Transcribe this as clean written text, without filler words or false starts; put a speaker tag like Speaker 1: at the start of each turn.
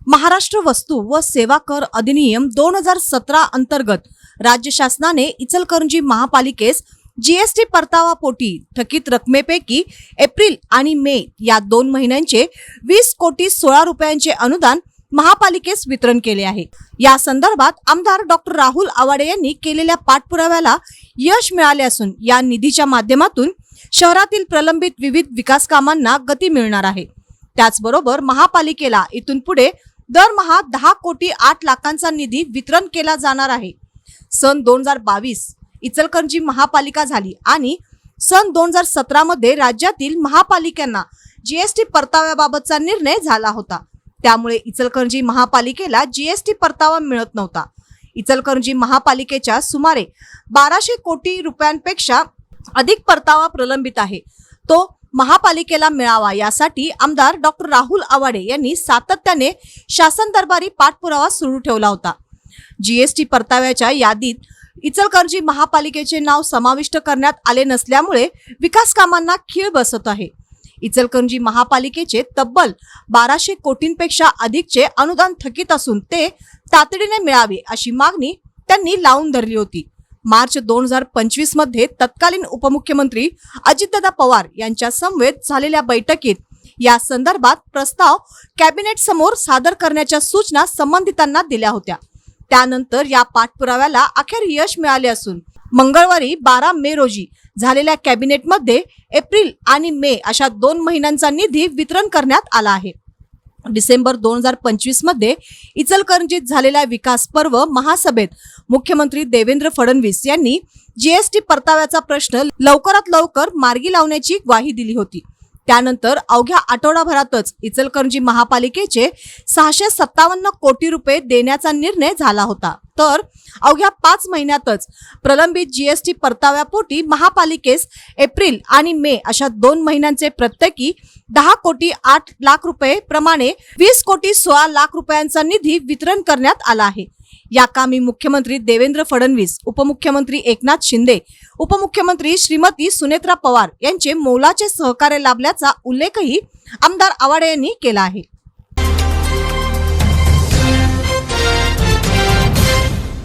Speaker 1: महाराष्ट्र वस्तू व सेवा कर अधिनियम 2017 अंतर्गत राज्य शासनाने इचलकरंजी महापालिकेस जीएसटी परतावा पोटी थकीत रकमेपैकी एप्रिल आणि मे या 2 महिन्यांचे 20,16 रुपयांचे अनुदान महापालिकेस वितरण केले आहे। या संदर्भात आमदार डॉक्टर राहुल आवाडे यांनी केलेल्या पाठपुराव्याला यश मिळाले असून या निधीच्या माध्यमातून शहरातील प्रलंबित विविध विकास कामांना गती मिळणार आहे। त्याचबरोबर महापालिकेला इथून पुढे दरमहा 10,08,00,000चा निधी वितरण केला जाणार आहे। सन 2022 इचलकरंजी महापालिका झाली आणि सन 2017 मध्ये राज्यातील महापालिकांना जीएसटी परताव्याबाबतचा निर्णय झाला होता। त्यामुळे इचलकरंजी महापालिकेला जीएसटी परतावा मिळत नव्हता। इचलकरंजी महापालिकेच्या सुमारे 1200 कोटी रुपयांपेक्षा अधिक परतावा प्रलंबित आहे, तो महापालिकेला मिळावा यासाठी आमदार डॉक्टर राहुल आवाडे यांनी सातत्याने शासन दरबारी पाठपुरावा सुरू ठेवला होता। जीएसटी परताव्याच्या यादीत इचलकरंजी महापालिकेचे नाव समाविष्ट करण्यात आले नसल्यामुळे विकास कामांना खीळ बसत आहे। इचलकरंजी महापालिकेचे तब्बल 1200 कोटींपेक्षा अधिकचे अनुदान थकीत असून ते तातडीने मिळावे अशी मागणी त्यांनी लावून धरली होती। मार्च 2025 मध्ये तत्कालीन उपमुख्यमंत्री अजितदादा पवार यांच्या समवेत झालेल्या बैठकीत या संदर्भात प्रस्ताव कॅबिनेट समोर सादर करण्याच्या सूचना संबंधितांना दिल्या होत्या। त्यानंतर या पाठपुराव्याला अखेर यश मिळाले असून मंगळवारी 12 मे रोजी झालेल्या कॅबिनेटमध्ये एप्रिल आणि मे अशा 2 महिन्यांचा निधी वितरण करण्यात आला आहे। डिसेंबर 2025 मध्ये इचलकरंजीत झालेल्या विकास पर्व महासभेत मुख्यमंत्री देवेंद्र फडणवीस यांनी जीएसटी परताव्याचा प्रश्न लवकरात लवकर मार्गी लावण्याची ग्वाही दिली होती। त्यानंतर अवघ्या आठवडाभरातच इचलकरंजी महापालिकेचे 657 कोटी रुपये देण्याचा निर्णय झाला होता, तर अवघ्या 5 महिन्यातच प्रलंबित जीएसटी परताव्यापोटी महापालिकेस एप्रिल आणि मे अशा 2 महिन्यांचे प्रत्येकी 10,08,00,000 रुपये प्रमाणे 20,16,00,000 रुपयांचा निधी वितरण करण्यात आला आहे। या कामी मुख्यमंत्री देवेंद्र फडणवीस, उपमुख्यमंत्री एकनाथ शिंदे, उपमुख्यमंत्री श्रीमती सुनेत्रा पवार यांचे मोलाचे सहकार्य लाभल्याचा उल्लेखही आमदार आवाडे यांनी केला आहे।